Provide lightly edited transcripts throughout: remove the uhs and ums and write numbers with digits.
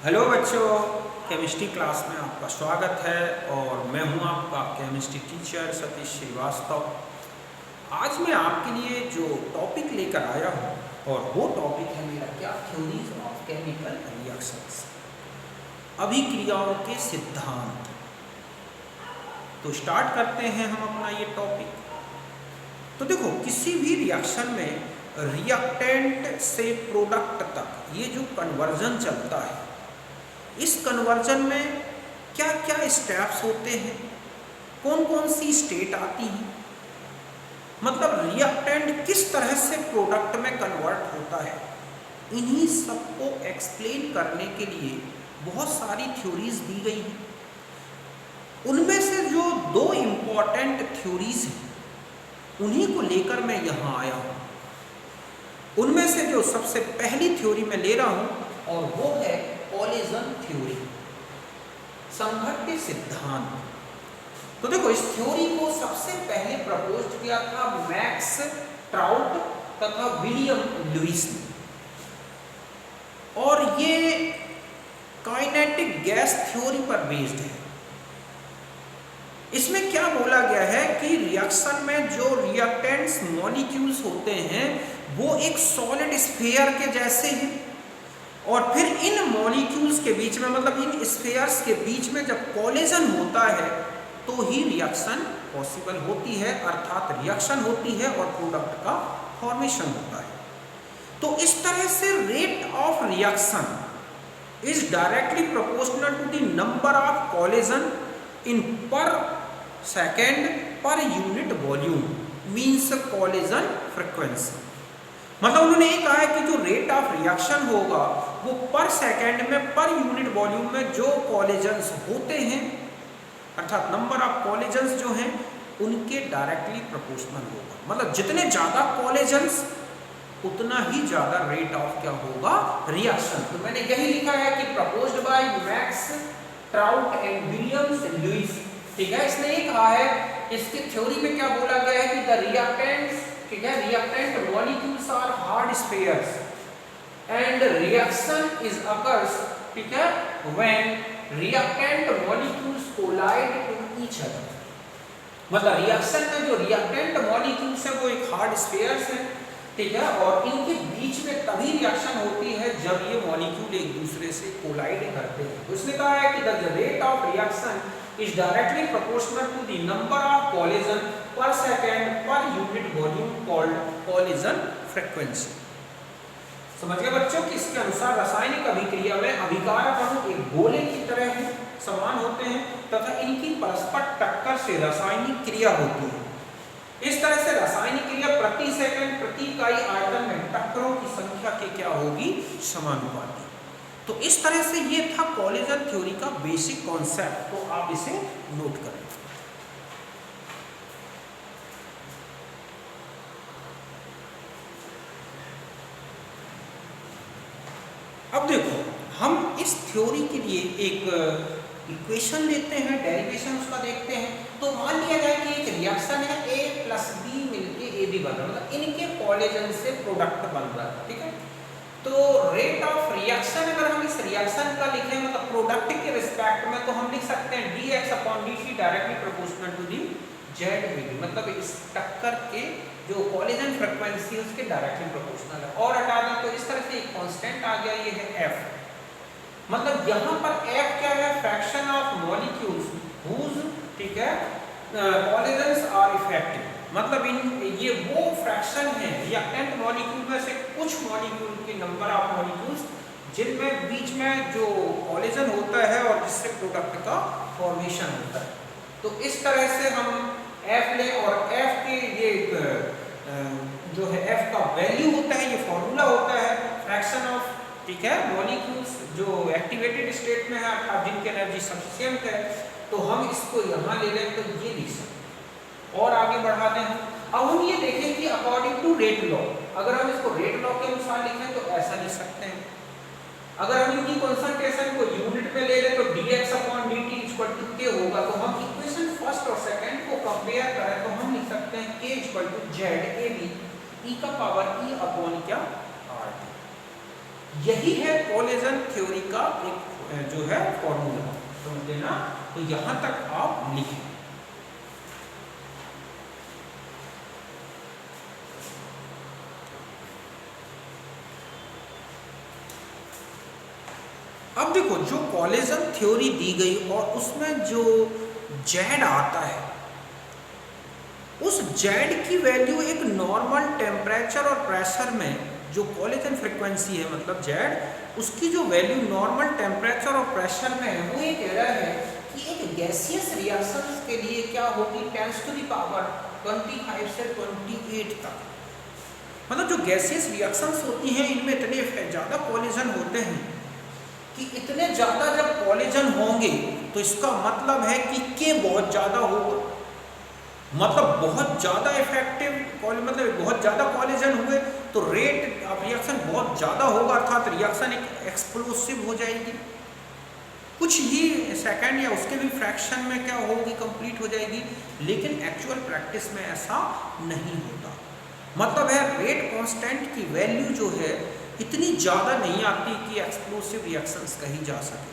Hello बच्चों, chemistry class में आपका स्वागत है और मैं हूं आपका केमिस्ट्री टीचर सतीश श्रीवास्तव। आज मैं आपके लिए जो टॉपिक लेकर आया हूं और वो टॉपिक है मेरा क्या, थ्योरीज ऑफ केमिकल रिएक्शंस, अभिक्रियाओं के सिद्धांत। तो स्टार्ट करते हैं हम अपना ये टॉपिक। तो देखो, किसी भी रिएक्शन में रिएक्टेंट से प्रोडक्ट तक ये जो कन्वर्जन चलता है, इस कन्वर्जन में क्या क्या स्टेप्स होते हैं, कौन कौन सी स्टेट आती हैं, मतलब रिएक्टेंट किस तरह से प्रोडक्ट में कन्वर्ट होता है, इन्हीं सबको एक्सप्लेन करने के लिए बहुत सारी थ्योरीज दी गई हैं। उनमें से जो दो इम्पॉर्टेंट थ्योरीज हैं उन्हीं को लेकर मैं यहाँ आया हूँ। उनमें से जो सबसे पहली थ्योरी मैं ले रहा हूँ और वो है कोलिजन थ्योरी, संघट्य सिद्धांत। तो देखो, इस थ्योरी को सबसे पहले प्रपोज किया था मैक्स ट्राउट तथा विलियम लुईस ने, और ये काइनेटिक गैस थ्योरी पर बेस्ड है। इसमें क्या बोला गया है कि रिएक्शन में जो रिएक्टेंट्स मॉलिक्यूल्स होते हैं वो एक सॉलिड स्फीयर के जैसे हैं, और फिर इन मॉलिक्यूल्स के बीच में, मतलब इन स्फीयर्स के बीच में जब कोलिजन होता है तो ही रिएक्शन पॉसिबल होती है, अर्थात रिएक्शन होती है और प्रोडक्ट का फॉर्मेशन होता है। तो इस तरह से rate of reaction is directly proportional to the number of collision in per second per unit volume, means collision frequency. मतलब उन्होंने ये कहा है कि जो रेट ऑफ रिएक्शन होगा वो पर सेकेंड में पर यूनिट वॉल्यूम में जो कोलिजन्स होते हैं, अर्थात नंबर ऑफ कोलिजन्स जो हैं उनके डायरेक्टली प्रोपोर्शनल होगा। मतलब जितने ज़्यादा कोलिजन्स उतना ही ज़्यादा रेट ऑफ क्या होगा, रिएक्शन। तो मैंने यही लिखा है कि proposed by Max Trautz and William Lewis, ठीक है। इसने ये कहा है, इसकी थ्योरी में क्या बोला गया है कि द रिएक्टेंट्स, ठीक है, reactant molecules are hard spheres and reaction is occurs, ठीक है, when reactant molecules collide to each other. मतलब रिएक्शन में जो रिएक्टेंट मॉलिक्यूल्स है वो एक हार्ड स्फीयर्स है, ठीक है, और इनके बीच में तभी रिएक्शन होती है जब ये मॉलिक्यूल एक दूसरे से कोलाइड करते हैं। तो इसने कहा है कि the rate of reaction is directly proportional to the number of collision per second per unit volume called collision frequency। समझ गए बच्चों कि इसके अनुसार रासायनिक अभिक्रिया में अभिकारक अणु एक गोले की तरह ही समान होते हैं तथा इनकी परस्पर टक्कर से रासायनिक क्रिया होती है। इस तरह से रासायनिक क्रिया प्रति सेकंड प्रति इकाई आयतन में टक्करों की संख्या के क्या होगी, समानुपाती। तो इस तरह से ये था कोलिजन थ्योरी का बेसिक कॉन्सेप्ट, तो आप इसे नोट करें। अब देखो, हम इस थ्योरी के लिए एक इक्वेशन लेते हैं, डेरिवेशन उसका देखते हैं। तो मान लिया जाए कि एक रिएक्शन है, A प्लस B मिलके AB बन रहा है, मतलब इनके कोलिजन से प्रोडक्ट बन रहा है, ठीक है। तो रेट ऑफ रिएक्शन अगर हम इस रिएक्शन का लिखें, मतलब प्रोडक्ट के रिस्पेक्ट में, तो हम लिख सकते हैं dx/dt directly proportional to the ZAB, मतलब इस टक्कर के जो कोलिजन फ्रीक्वेंसी उसके डायरेक्टली प्रोपोर्शनल है। और हटा दें तो इस तरह से एक कांस्टेंट आ गया, ये है F। मतलब यहाँ पर F क्या है, फ्रैक्शन ऑफ मॉलिक्यूल्स हुज, ठीक है, कोलिजन्स आर इफेक्टिव। मतलब ये वो फ्रैक्शन है रिएक्टेंट मॉलिक्यूल में से कुछ मॉलिक्यूल के नंबर ऑफ मॉलिक्यूल्स जिनमें बीच में जो कोलिजन होता है और जिससे प्रोडक्ट का फॉर्मेशन होता है। तो इस तरह से हम F लें और F के ये जो है F का वैल्यू होता है, ये फॉर्मूला होता है फ्रैक्शन ऑफ, ठीक है, मॉलिक्यूल्स जो एक्टिवेटेड स्टेट में है अर्थात जिनकी एनर्जी सफिशिएंट है। तो हम इसको यहाँ ले लें तो ये लिख सकते हैं और आगे बढ़ा दें। अब हम ये देखें कि अकॉर्डिंग टू रेट लॉ, अगर हम इसको रेट लॉ के अनुसार लिखें तो ऐसा लिख सकते हैं। अगर हम इनकी कंसंट्रेशन को यूनिट में ले लें तो dx/dt = k होगा। तो हम इक्वेशन फर्स्ट और सेकंड को कंपेयर करें तो हम लिख सकते हैं k = ZAB e⁻⁻ RT। यही है कोलेजन थ्योरी का एक जो है फॉर्मूला, समझ लेना। तो यहां तक आप लिखें। अब देखो, जो कोलेजन थ्योरी दी गई और उसमें जो जेड आता है, उस जेड की वैल्यू एक नॉर्मल टेम्परेचर और प्रेशर में, जो कोलेजन फ्रीक्वेंसी है मतलब जेड, उसकी जो वैल्यू नॉर्मल टेम्परेचर और प्रेशर में है, वो ये कह रहा है कि एक गैसियस रिएक्शन के लिए क्या होगी 10⁻25 से 28 तक। मतलब जो गैसियस रिएक्शंस होती हैं, इनमें इतने ज़्यादा कोलिजन होते हैं कि इतने ज़्यादा जब कोलिजन होंगे तो इसका मतलब है कि के बहुत ज़्यादा होगा, मतलब बहुत ज़्यादा इफेक्टिव, मतलब बहुत ज़्यादा कोलिजन हुए तो रेट ऑफ रिएक्शन बहुत ज़्यादा होगा, अर्थात रिएक्शन एक एक्सप्लोसिव हो जाएगी, कुछ ही सेकंड या उसके भी फ्रैक्शन में क्या होगी, कंप्लीट हो जाएगी। लेकिन एक्चुअल प्रैक्टिस में ऐसा नहीं होता। मतलब है रेट कांस्टेंट की वैल्यू जो है इतनी ज़्यादा नहीं आती कि एक्सप्लोसिव रिएक्शंस कही जा सके।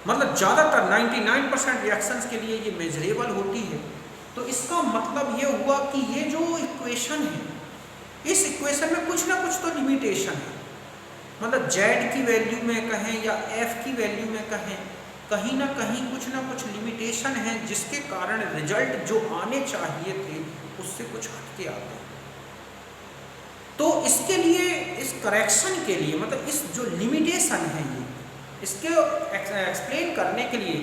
मतलब ज़्यादातर 99% रिएक्शंस के लिए ये मेजरेबल होती है। तो इसका मतलब ये हुआ कि ये जो इक्वेशन है, इस इक्वेशन में कुछ ना कुछ तो लिमिटेशन है। मतलब जेड की वैल्यू में कहें या एफ की वैल्यू में कहें, कहीं ना कुछ लिमिटेशन है, जिसके कारण रिजल्ट जो आने चाहिए थे उससे कुछ हटके आते हैं। तो इसके लिए, इस करेक्शन के लिए, मतलब इस जो लिमिटेशन है ये, इसके एक्सप्लेन करने के लिए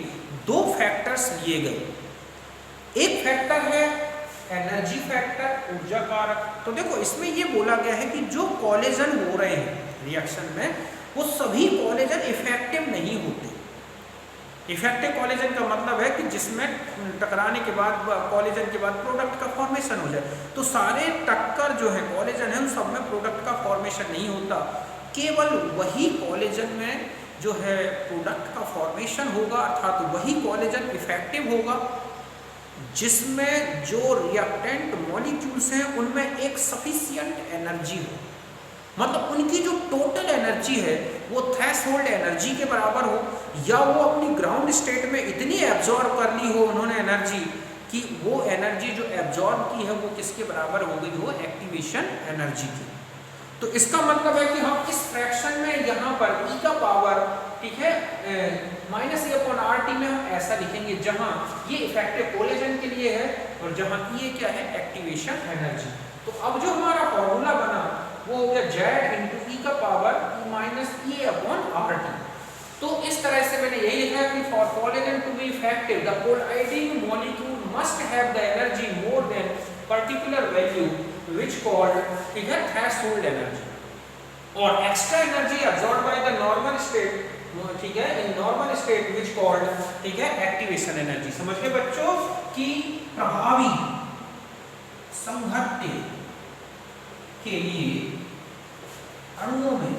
दो फैक्टर्स लिए गए। एक फैक्टर है एनर्जी फैक्टर, ऊर्जा कारक। तो देखो इसमें ये बोला गया है कि जो कोलिजन हो रहे हैं रिएक्शन में, वो सभी कोलिजन इफेक्टिव नहीं होते। इफेक्टिव कोलिजन का मतलब है कि जिसमें टकराने के बाद, कोलिजन के बाद प्रोडक्ट का फॉर्मेशन हो जाए। तो सारे टक्कर जो है कोलिजन है, उन सब में प्रोडक्ट का फॉर्मेशन नहीं होता। केवल वही कोलिजन में जो है प्रोडक्ट का फॉर्मेशन होगा, अर्थात वही कोलिजन इफेक्टिव होगा जिसमें जो रिएक्टेंट मॉलिक्यूल्स हैं उनमें एक सफिशिएंट एनर्जी हो। मतलब उनकी जो टोटल एनर्जी है वो थ्रेशोल्ड एनर्जी के बराबर हो, या वो अपनी ग्राउंड स्टेट में इतनी एब्जॉर्ब कर ली हो उन्होंने एनर्जी कि वो एनर्जी जो एब्जॉर्ब की है वो किसके बराबर हो गई हो, एक्टिवेशन एनर्जी की। तो इसका मतलब है कि हम इस फ्रैक्शन में यहाँ पर e का पावर, ठीक है, -e/RT में हम ऐसा लिखेंगे, जहाँ ये इफेक्टिव कोलिजन के लिए है और जहाँ ये क्या है, एक्टिवेशन एनर्जी। तो अब जो हमारा फॉर्मूला बना वो हो गया Z × e का पावर -e/RT। तो इस तरह से मैंने यही लिखा है कि for collision to be effective the colliding molecule must have the energy more than particular value which called, ठीक है, थ्रेशोल्ड एनर्जी, और extra energy absorb by the normal state, ठीक है, in normal state which called, ठीक है, activation energy. समझ गए बच्चों कि प्रभावी संघट्य के लिए अणुओं में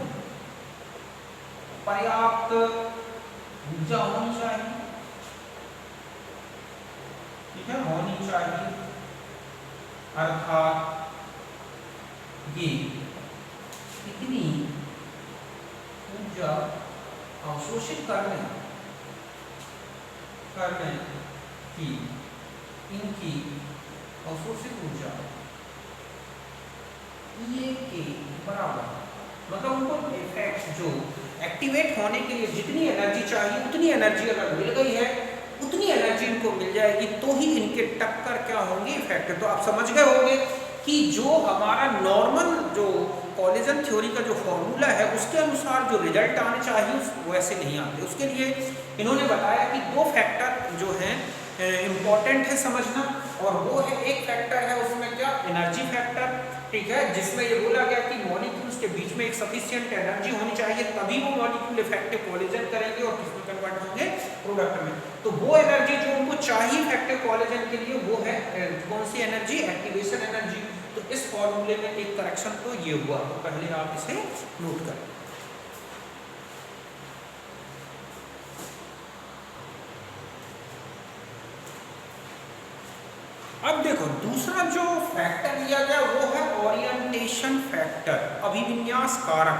पर्याप्त ऊर्जा होनी चाहिए, ठीक है, होनी चाहिए, अर्थात ये इतनी ऊर्जा अवशोषित करने की, इनकी अवशोषित ऊर्जा ये के बराबर, मतलब उनको इफेक्ट जो एक्टिवेट होने के लिए जितनी एनर्जी चाहिए उतनी एनर्जी अगर मिल गई है, उतनी एनर्जी इनको मिल जाएगी, तो ही इनके टक्कर क्या होंगे, इफेक्टिव। तो आप समझ गए होंगे कि जो हमारा नॉर्मल जो कोलिजन थ्योरी का जो फॉर्मूला है उसके अनुसार जो रिजल्ट आने चाहिए वो ऐसे नहीं आते। उसके लिए इन्होंने बताया कि दो फैक्टर जो हैं इम्पॉर्टेंट है समझना, और वो है, एक फैक्टर है उसमें क्या, एनर्जी फैक्टर, ठीक है, जिसमें ये बोला गया कि मॉलिक्यूल्स के बीच में एक सफिशिएंट एनर्जी होनी चाहिए, तभी वो मॉलिक्यूल इफेक्टिव कोलिजन करेंगे और किसमें कन्वर्ट होंगे, प्रोडक्ट में। तो वो एनर्जी जो उनको चाहिए इफेक्टिव कोलिजन के लिए वो है कौन सी एनर्जी, एक्टिवेशन एनर्जी। तो इस फॉर्मूले में एक करेक्शन तो ये हुआ, तो पहले आप इसे नोट करें। अब देखो देखो दूसरा जो फैक्टर लिया गया वो है ओरिएंटेशन फैक्टर, अभिविन्यास कारक।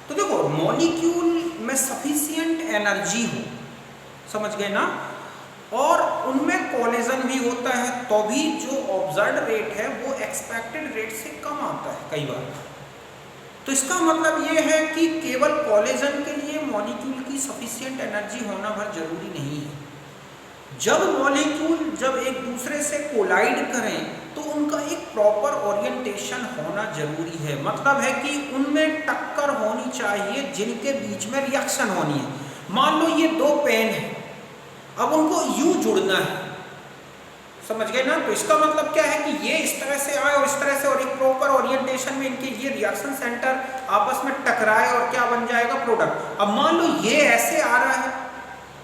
तो देखो मॉलिक्यूल में सफिशिएंट एनर्जी हो, समझ गए ना, और उनमें कोलिजन भी होता है तो भी जो ऑब्जर्व्ड रेट है वो एक्सपेक्टेड रेट से कम आता है कई बार। तो इसका मतलब ये है कि केवल कोलिजन के लिए मॉलिक्यूल की सफिशिएंट एनर्जी होना भर जरूरी नहीं है। जब मॉलिक्यूल जब एक दूसरे से कोलाइड करें तो उनका एक प्रॉपर ओरिएंटेशन होना जरूरी है। मतलब है कि उनमें टक्कर होनी चाहिए जिनके बीच में रिएक्शन होनी है। मान लो ये दो पेन है, अब उनको यूं जुड़ना है, समझ गए ना। तो इसका मतलब क्या है कि ये इस तरह से आए और इस तरह से, और एक प्रॉपर ओरिएंटेशन में इनके ये रिएक्शन सेंटर आपस में टकराए और क्या बन जाएगा, प्रोडक्ट। अब मान लो ये ऐसे आ रहा है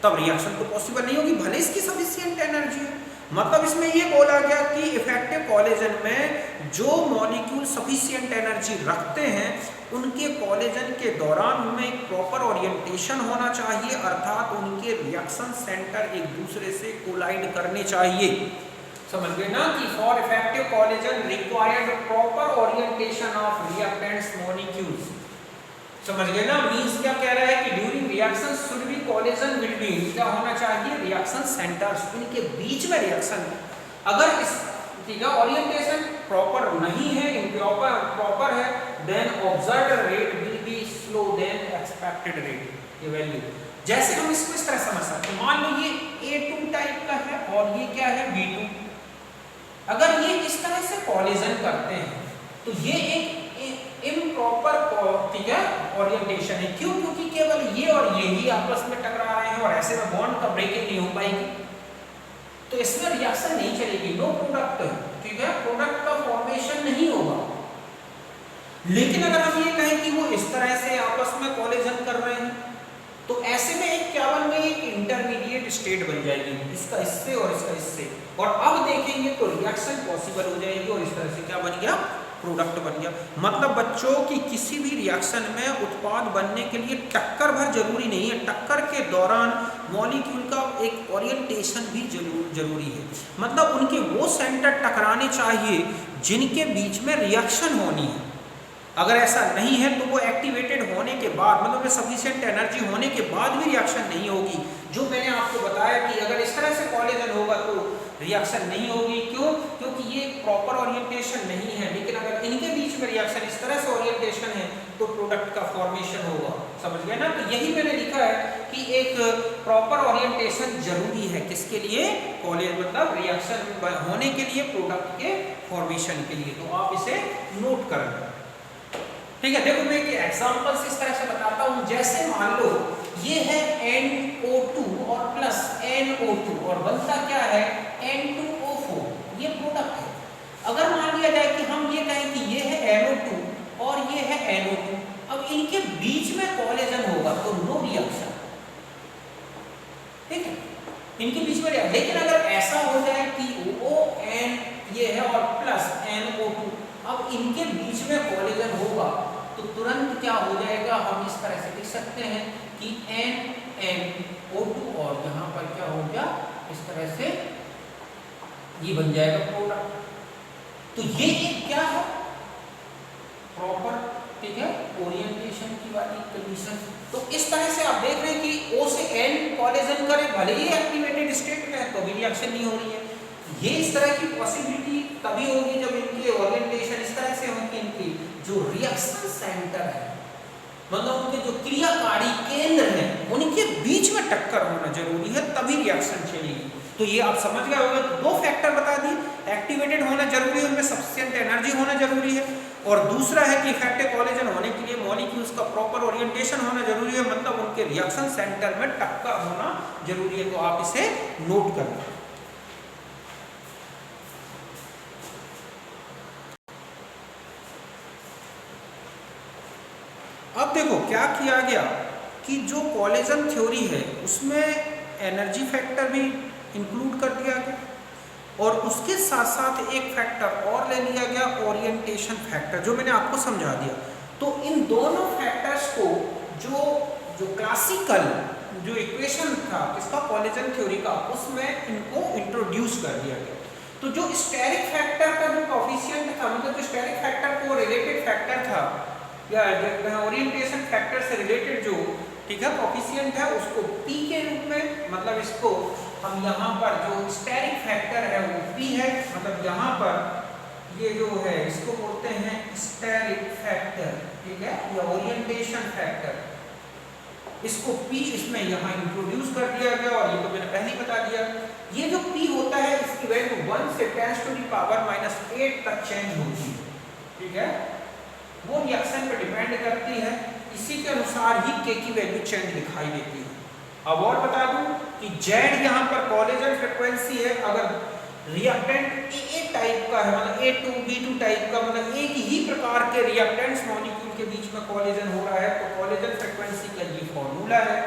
तब रिएक्शन तो पॉसिबल नहीं होगी भले इसकी सफिशिएंट एनर्जी है। मतलब इसमें ये बोला गया कि इफेक्टिव कोलिजन में जो मॉलिक्यूल सफिशिएंट एनर्जी रखते हैं उनके कोलिजन के दौरान उनमें एक प्रॉपर ओरिएंटेशन होना चाहिए, अर्थात उनके रिएक्शन सेंटर एक दूसरे से कोलाइड करने चाहिए। समझ गए ना कि for effective collision required proper orientation of reactants molecules. समझ गए ना, मींस क्या कह रहा है कि during reaction should be collision between, क्या होना चाहिए, रिएक्शन सेंटर्स, इनके बीच में रिएक्शन। अगर इस ठीक है ओरिएंटेशन प्रॉपर नहीं है, इम्प्रॉपर प्रॉपर है, then observed rate will be slow than expected rate, ये वैल्यू। जैसे हम इसको इस तरह समझ सकते हैं, मान लो ये A2 टाइप का है और ये क्या है B2। अगर ये इस तरह से कोलिजन करते हैं तो ये एक इम्प्रॉपर ठीक है ओरिएंटेशन है। क्यों? क्योंकि केवल ये और ये ही आपस में टकरा रहे हैं और ऐसे में बॉन्ड का ब्रेकिंग नहीं हो पाएगी, तो इसमें रिएक्शन नहीं चलेगी, नो प्रोडक्ट, ठीक है, प्रोडक्ट का फॉर्मेशन नहीं होगा। लेकिन अगर हम ये कहें कि वो इस तरह से आपस में कोलिजन कर रहे हैं तो ऐसे में एक क्या बन गई, एक इंटरमीडिएट स्टेट बन जाएगी, इसका इससे और इसका इससे, और अब देखेंगे तो रिएक्शन पॉसिबल हो जाएगी और इस तरह से क्या बन गया, प्रोडक्ट बन गया। मतलब बच्चों की किसी भी रिएक्शन में उत्पाद बनने के लिए टक्कर भर जरूरी नहीं है, टक्कर के दौरान मॉलिक्यूल का एक ओरिएंटेशन भी जरूरी है। मतलब उनके वो सेंटर टकराने चाहिए जिनके बीच में रिएक्शन होनी है। अगर ऐसा नहीं है तो वो एक्टिवेटेड होने के बाद, मतलब सफिशिएंट एनर्जी होने के बाद भी रिएक्शन नहीं होगी। जो मैंने आपको बताया कि अगर इस तरह से कोलिजन होगा तो रिएक्शन नहीं होगी। क्यों? क्योंकि ये प्रॉपर ओरिएंटेशन नहीं है। लेकिन अगर इनके बीच में रिएक्शन इस तरह से ओरिएंटेशन है तो प्रोडक्ट का फॉर्मेशन होगा। समझ गए ना? तो यही मैंने लिखा है कि एक प्रॉपर ओरिएंटेशन जरूरी है किसके लिए, कोलिजन मतलब रिएक्शन होने के लिए, प्रोडक्ट के फॉर्मेशन के लिए। तो आप इसे नोट करें, ठीक है। देखो मैं एक एग्जांपल इस तरह से बताता हूं। जैसे मान लो ये है NO2 और प्लस NO2 और बनता क्या है N2O4, ये प्रोडक्ट है। अगर मान लिया जाए कि हम ये कहें कि ये है NO2 और ये है NO2, अब इनके बीच में कोलिजन होगा तो नो रिएक्शन, ठीक है, इनके बीच में। लेकिन अगर ऐसा हो जाए कि ON ये है और प्लस NO2, अब इनके बीच में कोलिजन होगा तो तुरंत क्या हो जाएगा, हम इस तरह से लिख सकते हैं कि NNO2 और यहाँ पर क्या हो गया, इस तरह से ये बन जाएगा प्रोडक्ट। तो ये एक क्या है, प्रॉपर, ठीक है, ओरिएंटेशन की वाली कंडीशन। तो इस तरह से आप देख रहे हैं कि O से N कोलिजन करे, भले ही एक्टिवेटेड स्टेट में है तो भी रिएक्शन नहीं हो रही है। ये इस तरह की पॉसिबिलिटी तभी होगी जब इनके ओरिएंटेशन इस तरह से हो कि इनकी जो रिएक्शन सेंटर है, मतलब उनके जो क्रियाकारी केंद्र हैं, उनके बीच में टक्कर होना जरूरी है, तभी रिएक्शन चलेगी। तो ये आप समझ गए होंगे। तो दो फैक्टर बता दिए, एक्टिवेटेड होना जरूरी है, उनमें सफिशिएंट एनर्जी होना जरूरी है, और दूसरा है कि इफेक्टिव कोलिजन होने के लिए मॉलिक्यूल्स का प्रॉपर ओरिएंटेशन होना जरूरी है, मतलब उनके रिएक्शन सेंटर में टक्कर होना जरूरी है। तो आप इसे नोट करें। अब देखो क्या किया गया कि जो कोलिजन थ्योरी है उसमें एनर्जी फैक्टर भी इंक्लूड कर दिया गया, और उसके साथ साथ एक फैक्टर और ले लिया गया, ओरिएंटेशन फैक्टर, जो मैंने आपको समझा दिया। तो इन दोनों फैक्टर्स को जो क्लासिकल जो इक्वेशन था किसका, कोलिजन थ्योरी का, उसमें इनको इंट्रोड्यूस कर दिया गया। तो जो स्टेरिक फैक्टर का जो कोफिशिएंट था, मतलब जो स्टेरिक फैक्टर को रिलेटेड फैक्टर था या ओरिएंटेशन फैक्टर से रिलेटेड जो, ठीक है, कोफिशिएंट है, उसको P के रूप में, मतलब इसको हम यहाँ पर जो स्टेरिक फैक्टर है वो P है, मतलब यहाँ पर ये जो है इसको बोलते हैं स्टेरिक फैक्टर, ठीक है, या ओरिएंटेशन फैक्टर, इसको P इसमें यहाँ इंट्रोड्यूस कर दिया गया और ये तो मैंने पहले ही बता दिया। ये जो P होता है इसकी वैल्यू 1 से 10⁻⁻8 तक चेंज होती है, ठीक है, वो रिएक्शन पे डिपेंड करती है, इसी के अनुसार ही K की वैल्यू चेंज दिखाई देती है। अब और बता दूं कि Z यहाँ पर कोलेजन फ्रीक्वेंसी है, अगर रिएक्टेंट AA टाइप का है, मतलब A2 B2 टाइप का, मतलब एक ही प्रकार के रिएक्टेंट्स मॉलिक्यूल के बीच में कोलेजन हो रहा है, तो कोलेजन फ्रीक्वेंसी का ये फॉर्मूला है,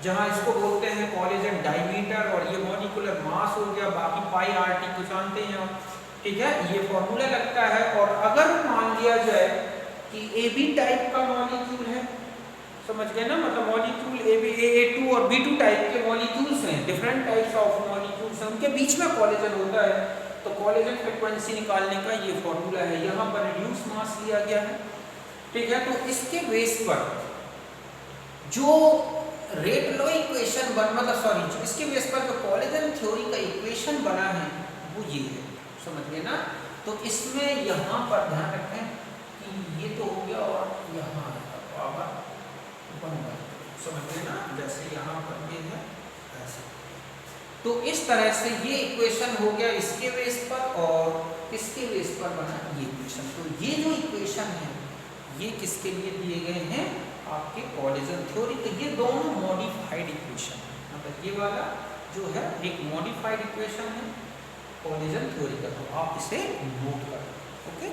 जहां इसको बोलते हैं कोलेजन डायमीटर, और ये मॉलिक्यूलर मास हो गया, बाकी पाई RT को जानते हैं आप, ठीक है, ये फॉर्मूला लगता है। और अगर मान लिया जाए कि AB टाइप का मॉलिक्यूल है, समझ गए ना, मतलब मॉलिक्यूल A2 और B2 टाइप के मॉलिक्यूल्स हैं, डिफरेंट टाइप्स ऑफ मॉलिक्यूल्स हैं, उनके बीच में कोलेजन होता है, तो कोलेजन फ्रीक्वेंसी निकालने का ये फॉर्मूला है, यहाँ पर रिड्यूस मास लिया गया है, ठीक है। तो इसके बेस पर जो रेट लॉ इक्वेशन बन, मतलब सॉरी, इसके बेस पर जो कोलेजन थ्योरी का इक्वेशन बना है वो ये है, समझ गए ना। तो इसमें यहाँ पर ध्यान रखें कि ये तो हो गया और यहाँ पावर बनूंगा, समझ गए ना, जैसे यहाँ पर ये है ऐसे। तो इस तरह से ये इक्वेशन हो गया इसके बेस पर, और इसके बेस पर बना ये इक्वेशन। तो ये जो इक्वेशन है ये किसके लिए दिए गए हैं, आपके कोलेजन थ्योरी। तो ये दोनों मॉडिफाइड इक्वेशन, मतलब ये वाला जो है एक मॉडिफाइड इक्वेशन है कोलेजन थ्योरी का, तो आप इसे नोट करें, ओके।